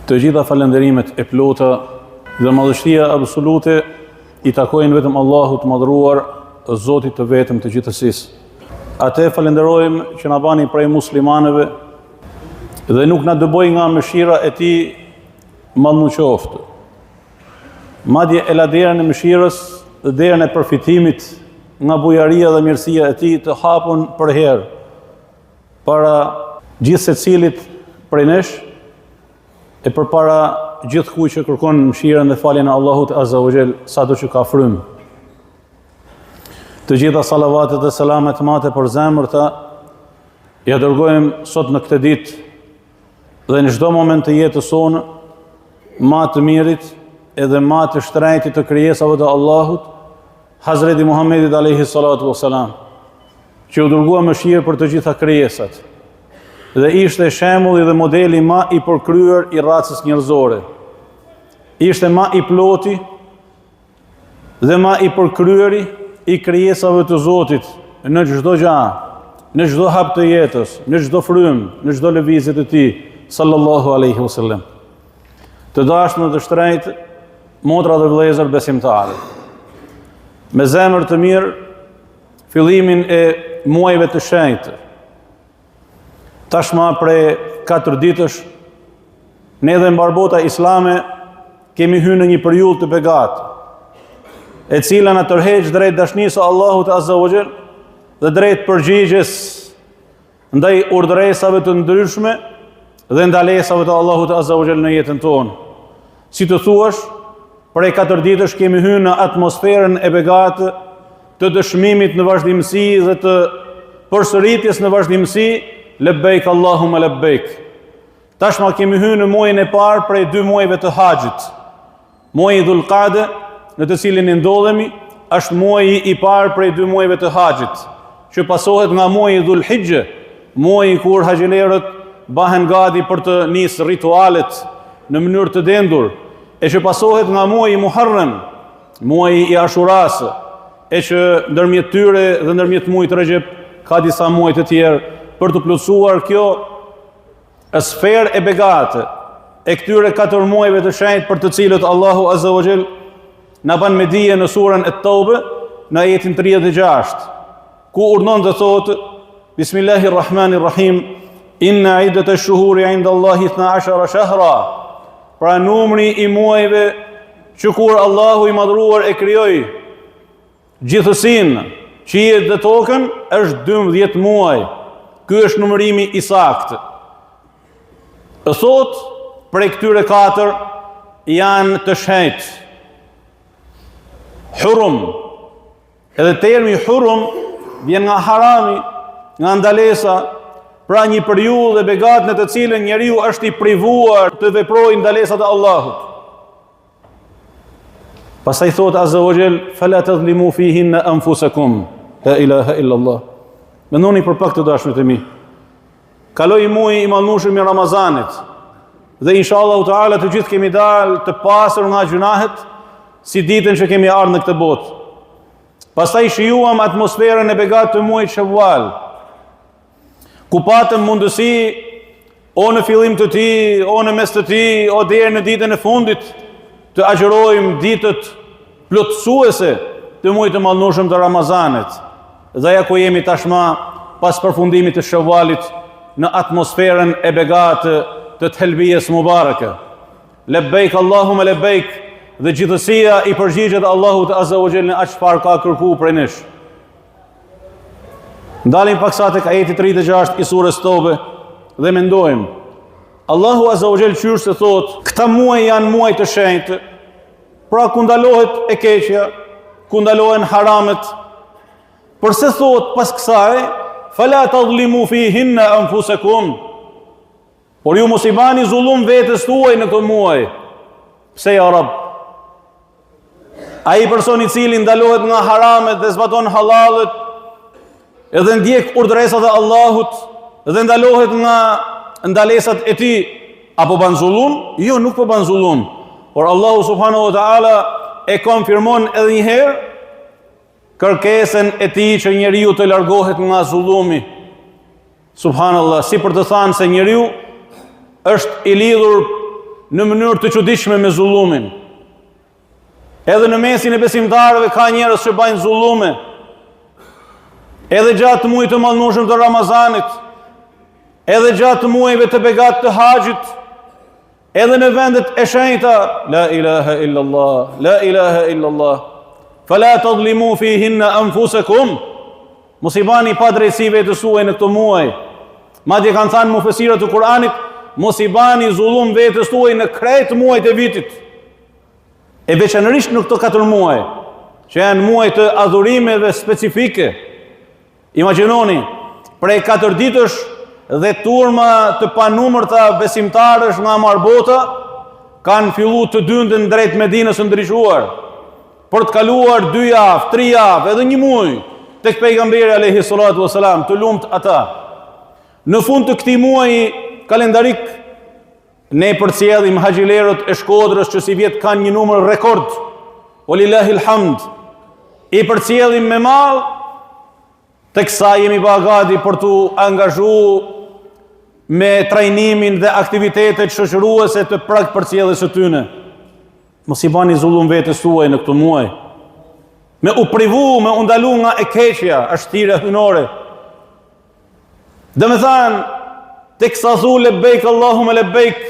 Të gjitha falënderimet e plota dhe madhështia absolute i takojnë vetëm Allahut madhruar, Zotit të vetëm të gjithësisë. Atë falenderojmë që na bani prej muslimanëve dhe nuk na dëboi nga mëshira e tij madhnuqoftë. Madje e la derën e mëshirës dhe derën e përfitimit nga bujaria dhe mirësia e tij të hapun për herë para gjithë secilit prej nesh e përpara gjithkujt që kërkon mëshirën dhe faljen e Allahut Azza wa Jall sado që ka frymë. Të gjitha salavatet dhe selamet mate për zemërta ja dërgojmë sot në këtë ditë dhe në çdo moment të jetës sonë ma të mirit edhe ma të shtrejtit të krijesave të Allahut, Hazreti Muhammedit alayhi salatu wassalam, që u dërgua mëshirë për të gjitha krijesat dhe ishte shembulli dhe modeli ma i përkryer i racës njerëzore. Ishte ma i ploti dhe ma i përkryeri i krijesave të Zotit në çdo gjë, në çdo hap të jetës, në çdo frymë, në çdo lëvizje të tij sallallahu alaihi wasallam. Të dashur të shtrejtë, motra dhe vëllezër besimtarë, me zemër të mirë, fillimin e muajve të shenjtë, tashma prej 4 ditësh, ne dhe mbarbota islame kemi hyrë në një periudhë të begatë, e cila na tërheq drejt dashnisë së Allahut Azza wa Jall dhe drejt përgjigjes ndaj urdhëresave të ndryshme dhe ndalesave të Allahut Azza wa Jall në jetën tonë. Si të thuash, prej 4 ditësh kemi hyrë në atmosferën e begatë të dëshmimit në vazhdimësi dhe të përsëritjes në vazhdimësi Lebejk Allahumma lebejk. Tashma kemi hyrë në muajin e parë prej 2 muajve të haxhit. Muaji Dhul Qa'da, në të cilin ndodhemi, është muaji i parë prej 2 muajve të haxhit, që pasohet nga muaji Dhul Hijja, muaji kur haxhilerët bahen gati për të nisë ritualet në mënyrë të dendur, e që pasohet nga muaji Muharram, muaji i Ashuras, e që ndërmjet tyre dhe ndërmjet muajit Rajab ka disa muaj të tjerë për të plotësuar kjo sferë e begatë e këtyre 4 muajve të shenjtë për të cilët Allahu Azza wa Jall na ban me dije në surën At-Tauba në ajetin 36, ku urdhon dhe thotë: Bismillahirrahmanirrahim, inna iddatash shuhuri 'inda Allahi 12 shahra. Pra numri i muajve që kur Allahu i madhruar e krijoi gjithësinë, qiellin dhe tokën, është 12 muaj. Ky është numërimi i saktë. E thot, prej këtyre 4 janë të shenjtë. Hurum. Edhe termi hurum vjen nga harami, nga ndalesa, pra një periudhë e begatë në të cilën njeriu është i privuar të veprojë ndalesat e Allahut. Pastaj thot Azza wa Jall, fala tadhlimu fihinna anfusakum. La ilaha illa Allah. Mendoni për pak të dashurit e mi. Kaloi muaji i madhnueshëm i Ramazanit dhe inshallah taala të gjithë kemi dalë të pasur nga gjunahet si ditën që kemi ardhur në këtë botë. Pastaj shijuam atmosferën e begatë të muajit Shawwal, ku patëm mundësi o në fillim të tij, o në mes të tij, o deri në ditën e fundit të agjërojmë ditët plotësuese të muajit të madhnueshëm të Ramazanit. Dhe ja ku jemi tashma pas përfundimit të Shawwalit në atmosferën e begatë të thelbijes mubarake. Lebejk Allahumma lebejk, dhe gjithësia i përgjigjet Allahut Azza wa Jall në atë çfarë ka kërkuar prej nesh. Ndalim paksa tek ajeti 36 i surës Tobe dhe mendojmë, Allahu Azza wa Jall qysh se thot, këta muaj janë muaj të shenjtë, pra ku ndalohet e keqja, ku ndalohen haramet. Përse thot pas kësaj, fala tadhlimu fihinna anfusakum. Por ju mos i bani zullum vetes tuaj në këtë muaj. Pse ja Rabb? Ai person i cili ndalohet nga haramet dhe zbaton halalet, edhe ndjek urdhëresat e Allahut dhe ndalohet nga ndalesat e tij, apo ban zullum? Jo, nuk po ban zullum. Por Allahu subhanahu wa taala e konfirmon edhe një herë kërkesën e tij që njeriu të largohet nga zullumi. Subhanallah, si për të thënë se njeriu është i lidhur në mënyrë të çuditshme me zullumin. Edhe në mesin e besimtarëve ka njerëz që bajnë zullume. Edhe gjatë muajit të mallnueshëm të Ramazanit, edhe gjatë muajve të begat të haxhit, edhe në vendet e shenjta, la ilaha illallah, la ilaha illallah. Fala tadhlimu fihinna anfusakum. Mos i bani padrejtësi vetes tuaj në këtë muaj. Madje kanë thënë mufesirët e Kuranit, mos i bani zullum vetes tuaj në krejt muajt e vitit. E veçanërisht në këto 4 muaj, që janë muaj të adhurimeve specifike. Imagjinoni, prej 4 ditësh dhe turma të panumërta besimtarësh nga marbota kanë filluar të dyndën drejt Medinës së ndryshuar, për të kaluar 2 javë, 3 javë, edhe 1 muaj tek pejgamberi alayhi salatu wasalam, të lumt ata. Në fund të këtij muaji kalendarik, ne përcjellim haxhilerët e Shkodrës që si vjet kanë një numër rekord. Walillahi alhamd. I përcjellim me mall, teksa jemi bagati për tu angazhuar me trajnimin dhe aktivitetet shoqëruese të prag përcjelljes së tyre. Mos i bani zullum vetes tuaj në këtë muaj. Me u privu, me u ndalu nga e keqja, është thirrje hynore. Domethënë, teksa thu lebejk Allahumma lebejk,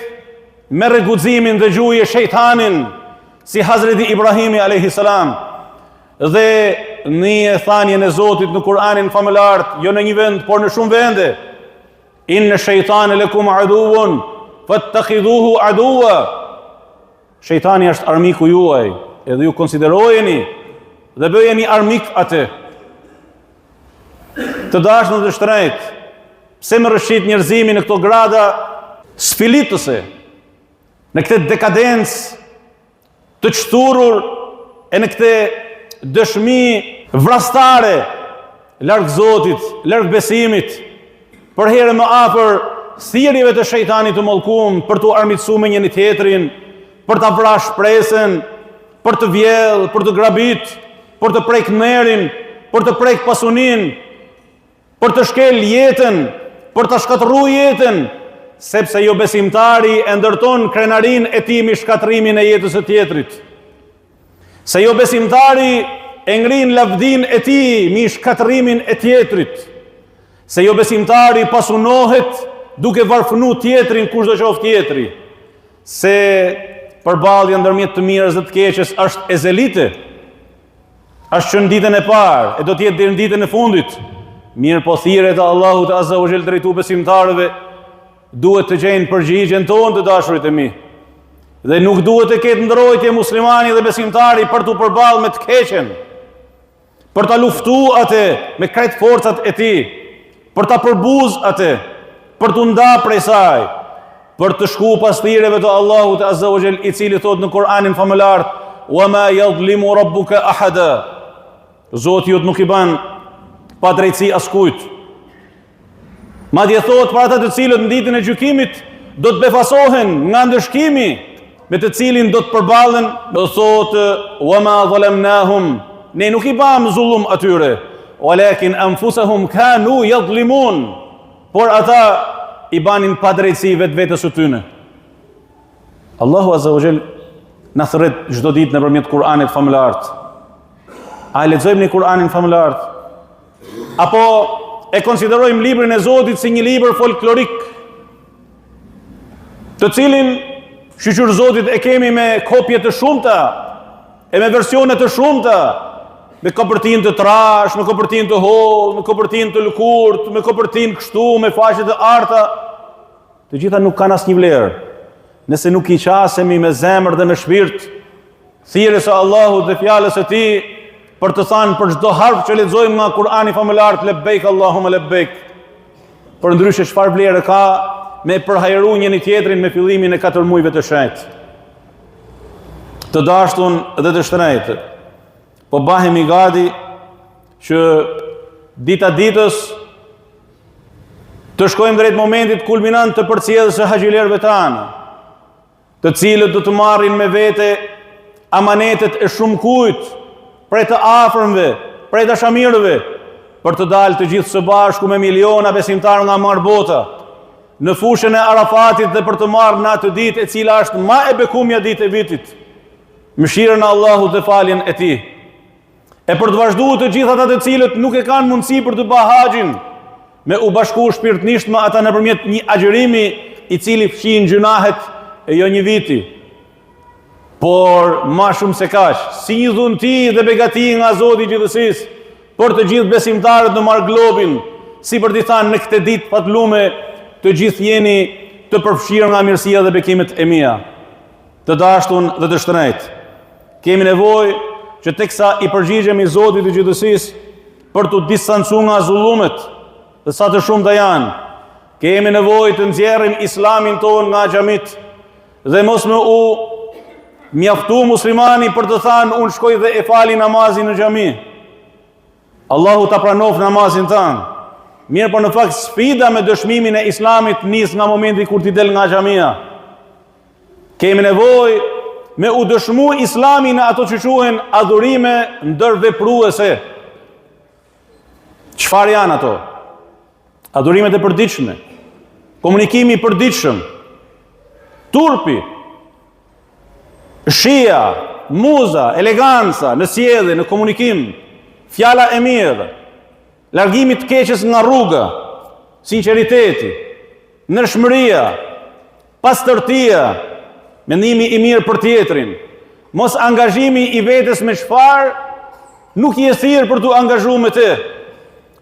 merr guximin dhe gjuje shejtanin, si Hazreti Ibrahimi alayhi salam. Dhe një thanjen e Zotit në Kur'anin famëlart, jo në një vend, por në shumë vende. Inna shejtane lakum aduwwun fattakhidhuhu aduwwa. Shejtani është armiku juaj, edhe ju konsiderojeni dhe bëjeni armik atë. Të dashur dhe shtrenjtë, pse më rëshit njerëzimi në këto grada sfilitëse, në këtë dekadencë të çturur e në këtë dëshmi vrastare larg Zotit, larg besimit, për herë më afër thirrjeve të shejtanit të mallkuar për të armiqsuar me njëri tjetrin, për ta vrarë shpresën, për të vjedh, për të grabit, për të prek nerin, për të prek pasunin, për të shkel jetën, për të shkatërruar jetën, sepse jo besimtari e ndërton krenarin e tij me shkatërimin e jetës së tjetrit. Se jo besimtari e ngrin lavdin e tij me shkatërimin e tjetrit. Se jo besimtari pasunohet duke varfënu tjetrin kushdo qoftë tjetri. Se përballja ndërmjet të mirës dhe të keqes është ezelite. Është që në ditën e parë, e do të jetë deri në ditën e fundit. Mirë po thirrjet e Allahut Azza wa Jall drejtu besimtarëve duhet të gjejnë përgjigjen tonë të dashurit e mi. Dhe nuk duhet të ketë ndrojtje muslimani dhe besimtari për të përballë me të keqen, për ta luftuar atë me krejt forcat e tij, për ta përbuz atë, për të nda prej saj, për të shku pas thirrjeve të Allahut Azza wa Jall, i cili thot në Kur'anin famëlar: "Wa ma yadhlimu rabbuka ahada." Zoti jot nuk i ban pa drejtësi askujt. Madje thot për ata të cilët në ditën e gjykimit do të befasohen nga ndëshkimi me të cilin do të përballen, do thot: "Wa ma zalamnahum." Ne nuk i bam zullum atyre, walakin anfusahum kanu yadhlimun. Por ata i banin pa drejtësi vetvetes së tyre. Allahu Azza wa Jall na thret çdo ditë nëpërmjet Kur'anit famëlart. A lexojmë në Kur'anin famëlart? Apo e konsiderojmë librin e Zotit si një libër folklorik, të cilin shqyqyr Zotit e kemi me kopje të shumta, e me versione të shumta, me kopërtin të trash, me kopërtin të holl, me kopërtin të lëkurt, me kopërtin kështu, me faqe të arta. Të gjitha nuk kanë asnjë vlerë, nëse nuk i qasemi me zemër dhe me shpirt thirrjes së Allahut dhe fjalës së Tij, për të thënë për çdo harf që lexojmë nga Kur'ani famëlar: "Lebejk Allahumma lebejk." Për ndryshe çfarë vlerë ka me përhajru njëri tjetrin me fillimin e 4 muajve të shenjtë? Të dashtun dhe të shtrenjtë, po bahemi gati që dita ditës të shkojmë drejt momentit kulminant të përcjelljes së haxhilerëve tanë, të cilët do të marrin me vete amanetet e shumë kujt, prej të afërmve, prej dashamirëve, për të dalë të gjithë së bashku me miliona besimtarë nga marbota, në fushën e Arafatit dhe për të marrë në atë ditë e cila është ma e bekumja ditë e vitit, mëshirën e Allahut dhe faljen e tij. E për të vazhduar të gjithat ato të cilët nuk e kanë mundësi për të bërë haxhin, me u bashku shpirtnisht me ata nëpërmjet një agjërimi i cili fshin gjunahet e jo një viti, por ma shumë se kaq, si një dhunti dhe begati nga Zoti i gjithësisë për të gjithë besimtarët në marr globin, si për t'i thënë në këtë ditë patlume, të gjithë jeni të përfshirë nga mirësia dhe bekimet e mia, të dashtun dhe të shtrenjtë. Kemi nevojë që teksa i përgjigjemi Zotit të gjithësisë për të distancuar nga zullumet, dhe sa të shumta janë, kemi nevojë të nxjerrim islamin ton nga xhamit dhe mos më u mjaftu muslimani për të thënë unë shkoj dhe e fali namazin në xhami. Allahu ta pranof namazin tanë. Mirë, por në fakt sfida me dëshmimin e islamit nis nga momenti kur ti del nga xhamia. Kemi nevojë me u dëshmu islamin në ato që quhen adhurime ndërvepruese. Çfarë janë ato? Adhurimet e përditshme, komunikimi i përditshëm, turpi, shija, muza, eleganca në sjellje, në komunikim, fjala e mirë, largimi të keqes nga rruga, sinqeriteti, ndershmëria, pastërtia, mendimi i mirë për tjetrin, mos angazhimi i vetes me çfarë nuk je thirr për të angazhuar me të.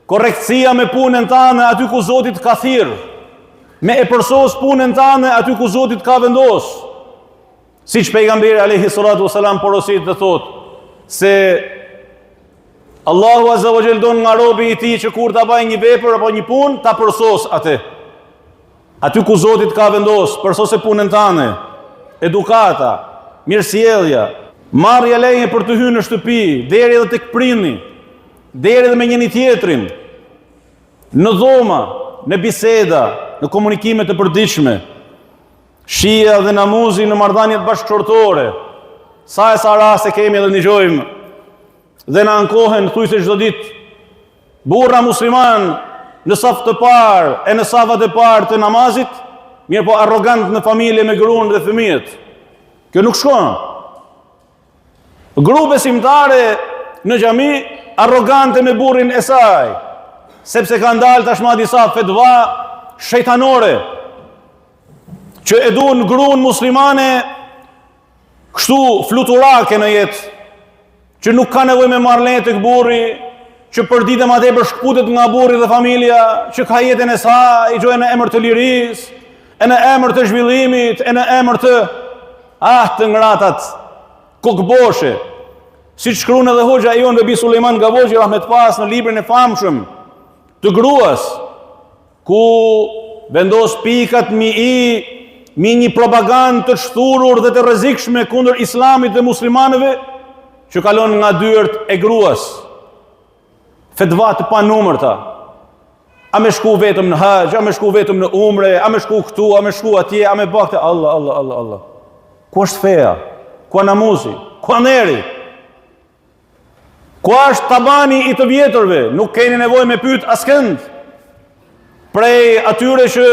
Korrektësia me punën tënde aty ku Zoti ka thirr, me e përsos punën tënde aty ku Zoti ka vendos. Siç pejgamberi alayhi salatu wasalam porosit dhe thot se Allahu azza wa jalla don nga robi i tij që kur ta bëjë një vepër apo një punë ta përsos atë. Aty ku Zoti ka vendos, përsosë punën tënde, edukata, mirësjellja, marrja leje për të hyrë në shtëpi, deri edhe tek prindi, deri edhe me njëri tjetrin, në dhoma, në biseda, në komunikime të përditshme, shija dhe namuzi në marrëdhëniet bashkëshortore. Sa e sa raste kemi edhe dëgjojmë dhe na ankohen thujse çdo ditë burra musliman në saf të parë e në safat e parë të namazit, mirë po arrogant në familje me gruan dhe fëmijët. Kjo nuk shkon. Grupe besimtare në xhami arrogante me burrin e saj, sepse ka ndalë tashma disa fetva shejtanore që e duan gruan muslimane kështu fluturake në jetë, që nuk ka nevojë me marrë leje tek burri, që për ditë më tepër shkputet nga burri dhe familja, që ka jetën e saj, i gjojë në emër të lirisë, e në emër të zhvillimit, e në emër të të ngratat kokboshe. Si shkruan edhe hoxha jon Bebi Sulejman Gavoxhi rahmet pas në librin e famshëm të gruas, ku vendos pikat mi një propagandë të shturur dhe të rrezikshme kundër islamit dhe muslimanëve, që kalon nga dyert e gruas. Fetva të panumërta. A me shku vetëm në haxh, a me shku vetëm në umre, a me shku këtu, a me shku atje, a me bakte Allah. Ku është feja? Ku namuzi? Ku neri? Ku është tabani i të vjetërve? Nuk keni nevojë me pyet askënd. Prej atyre që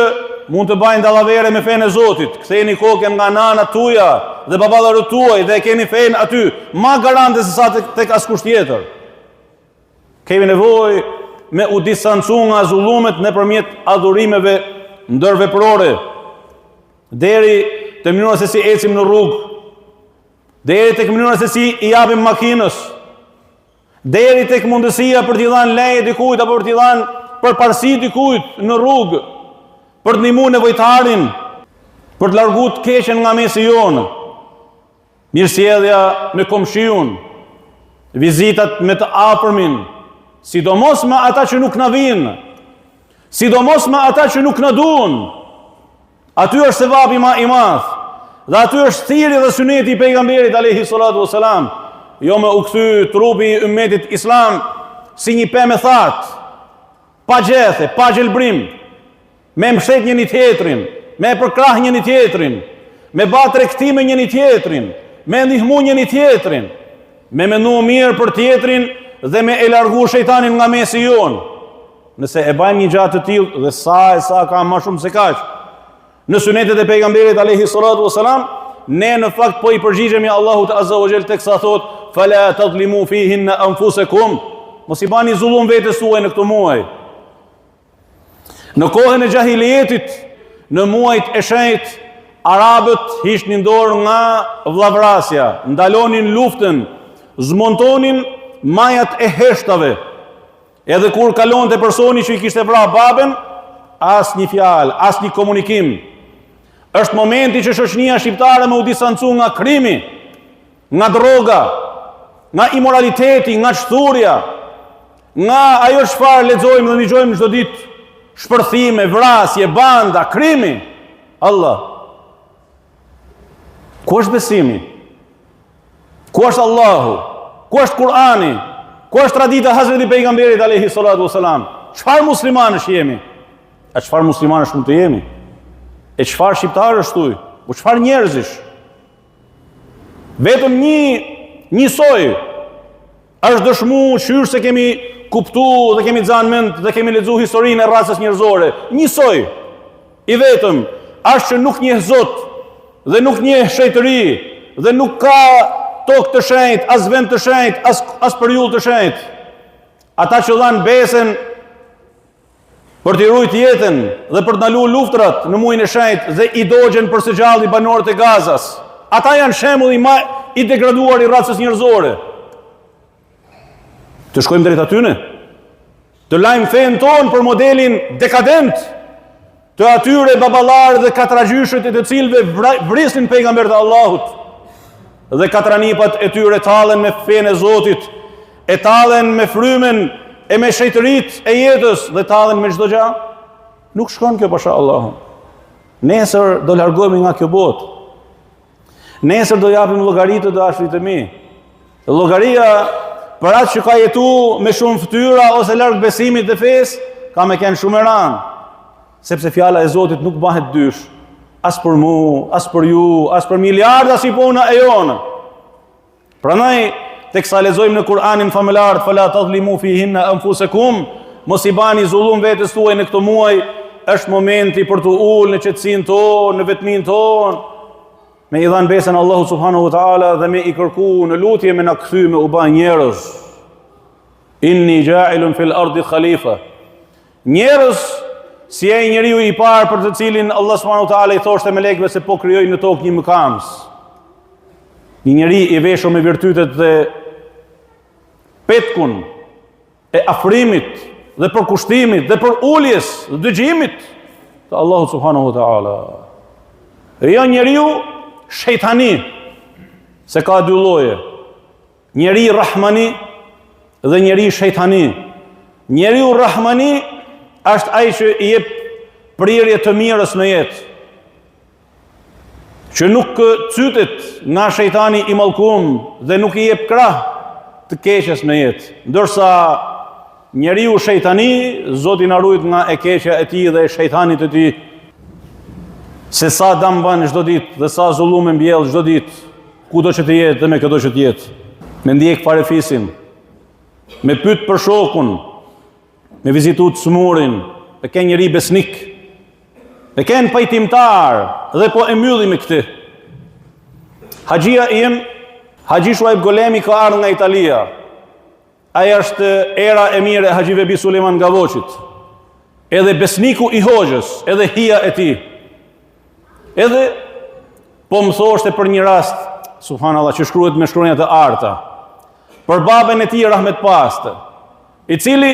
mund të bajnë dallavere me fenë e Zotit, ktheni kokën nga nanat tuaja dhe baballarët tuaj dhe keni fenë aty, ma garante se sa tek askush tjetër. Kemi nevojë me u distancu nga zullumet nëpërmjet adhurimeve ndërveprore, deri te mënyra se si ecim në rrugë, deri tek mënyra se si i japim makinës, deri tek mundësia për t'i dhënë leje dikujt apo për t'i dhënë përparësi dikujt në rrugë, për të ndihmuar nevojtarin, për të larguar të keqen nga mesi jonë, mirësjellja me komshiun, vizitat me të afërmin, sidomos me ata që nuk na vinë, sidomos me ata që nuk na duan. Aty është sevapi ma i madh, dhe aty është thirrja dhe suneti i pejgamberit alayhi salatu wasalam, jo me u kthy trupi i ummetit islam si një pemë thatë, pa gjethe, pa gjelbrim, me mbështet njëri tjetrin, me përkrah njëri tjetrin, me bë tregtime njëri tjetrin, me ndihmu njëri tjetrin, me mendu mirë për tjetrin dhe me e largu shejtanin nga mesi jonë. Nëse e bajmë një gjatë të tillë dhe sa ka më shumë se kaq, në sunetet e pejgamberit alayhi salatu wasalam, ne në fakt po i përgjigjemi Allahut azza wa jall teksa thot fala tadlimu fihinna anfusakum, mos i bani zullum vetes tuaj në këtë muaj. Në kohën e jahilijetit, në muajt e shenjtë, arabët hiqnin dorë nga vllavrasja, ndalonin luftën, zmontonin majat e heshtave. Edhe kur kalonte personi që i kishte vrarë baben, as një fjalë, as një komunikim. Është momenti që shoqënia shqiptare më u distancu nga krimi, nga droga, nga imoraliteti, nga çthurja, nga ajo çfarë lexojmë dhe dëgjojmë çdo ditë, shpërthime, vrasje, banda, krimi. Allah. Ku është besimi? Ku është Allahu? Ku është Kurani? Ku është tradita e Hazreti pejgamberit alayhi salatu wasalam? Çfarë muslimanësh jemi? A çfarë muslimanësh mund të jemi? E çfarë shqiptarësh thuj? Po çfarë njerëzish? Vetëm një soi është dëshmuar qysh se kemi kuptuar dhe kemi dhënë mend dhe kemi lexuar historinë e racës njerëzore. Një soi i vetëm është që nuk njeh Zot dhe nuk njeh shejtëri dhe nuk ka tokë të shenjtë, as vend të shenjtë, as periudhë të shenjtë. Ata që dhanë besën për t'i ruajtur jetën dhe për të ndaluar luftrat në muajin e shenjtë dhe i dogjen për së gjalli banorët e Gazas. Ata janë shembulli më i degraduar i racës njerëzore. Të shkojmë drejt atyne, të lajmë fen ton për modelin dekadent të atyre baballarë dhe katragjyshët e të cilëve vrisnin pejgamberët e Allahut. Dhe katranipat e tyre tallen me fenë e Zotit, e tallen me frymen e me shejtërit e jetës dhe tallen me çdo gjë. Nuk shkon kjo pasha Allahun. Nesër do largohemi nga kjo botë. Nesër do japim llogari të dashurit të mi. Llogaria për atë që ka jetu me shumë fytyra ose larg besimit dhe fesë, ka me kënë shumë e ranë. Sepse fjala e Zotit nuk bëhet dysh. As për mu, as për ju, as për miliarda si puna e jonë. Prandaj, teksa lexojmë në Kur'anin famëlar, fala tadlimu fihinna anfusakum, mos i bani zullum vetes tuaj në këtë muaj, është momenti për të ulë në qetësinë tonë, në vetminë tonë, me i dhanë besën Allahu subhanahu wa taala dhe me i kërku në lutje me na kthy me u bë njerëz. Inni ja'ilun fil ardi khalifa. Njerëz si e njeriu i parë për të cilin Allah subhanahu wa taala i thoshte melekëve se po krijoj në tokë një mëkams. Një njeri i veshur me virtytet dhe petkun e afrimit dhe përkushtimit dhe për uljes dhe dëgjimit të Allahu subhanahu wa taala. Jo njeriu shejtani, se ka dy lloje. Njeri rahmani dhe njeri shejtani. Njeriu rahmani është ai që i jep prirje të mirës në jetë, që nuk cytet nga shejtani i mallkuar dhe nuk i jep krah të keqes në jetë. Ndërsa njeriu shejtani, Zoti na ruaj nga e keqja e tij dhe e shejtanit të tij, se sa dëm bën çdo ditë dhe sa zullum e mbjell çdo ditë, kudo që të jetë dhe me këto që të jetë. Me ndjek farefisin, me pyet për shokun, me vizitu të smurin, me ken njëri besnik, me ken pajtimtar, dhe po e mbyllim me këtë. Haxhia im, Haxhi Shuaib Golemi ka ardhur nga Italia. Aja është era e mire e Haxhi Vebi Suleman Gavoçit. Edhe besniku i Hoxhës, edhe hija e tij. Edhe po më thoshte për një rast, subhanallahu, që shkruhet me shkronja të arta, për baben e tij Rahmet Pastë, i cili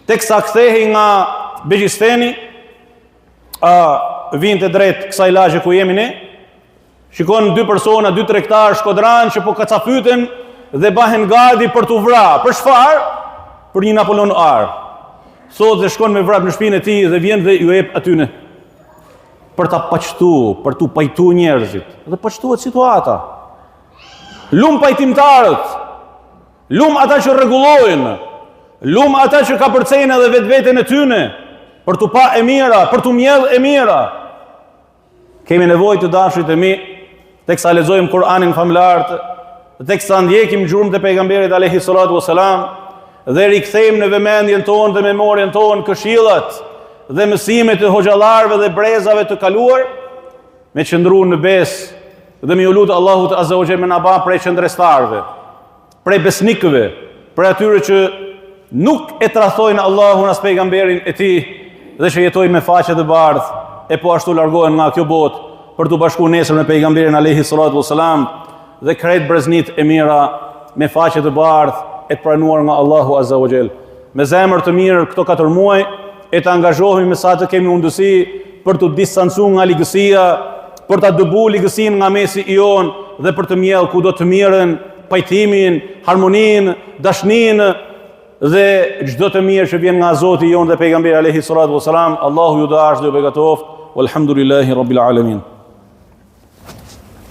teksa kthehej nga Begjisteni, vinte drejt kësaj lagje ku jemi ne, shikon dy persona, dy tregtar shkodran që po kacafyten dhe bahen gati për t'u vrarë. Për çfarë? Për një Napoleon Ar. Thotë dhe shkon me vrap në shtëpinë e tij dhe vjen dhe ju jep atyne. Për ta paqtu, për t'u pajtu njerëzit. Dhe paqtuhet situata. Lum pajtimtarët, lum ata që rregullojnë, lum ata që ka përcejnë edhe vetveten e tyne, për t'u pa e mira, për t'u mjedh e mira. Kemi nevojë të dashurit e mi, teksa lexojmë Kur'anin famlar, teksa ndjekim gjurmët e pejgamberit alayhi salatu wasalam, dhe rikthejmë në vëmendjen tonë dhe memorien tonë këshillat dhe mësimet e hoxhallarëve dhe brezave të kaluar, me qëndru në besë dhe me ju lutë Allahut Azza wa Jalla me na bë prej qëndrestarëve, prej besnikëve, prej atyre që nuk e tradhojnë Allahun as pejgamberin e tij dhe që jetojnë me faqe të bardhë e po ashtu largohen nga kjo botë për të bashkuar nesër me pejgamberin alayhi salatu wassalam dhe krejt breznit e mira me faqe të bardhë e të pranuar nga Allahu Azza wa Jalla. Me zemër të mirë këto 4 muaj e të angazhohemi me sa të kemi mundësi për të distancuar nga ligësia, për ta dëbuar ligësinë nga mesi i jon dhe për të mjell kudo të mirën, pajtimin, harmoninë, dashninë dhe çdo të mirë që vjen nga Zoti jon dhe pejgamberi alayhi salatu wassalam. Allahu ju dashur dhe ju begatoft. Walhamdulillahi rabbil alamin.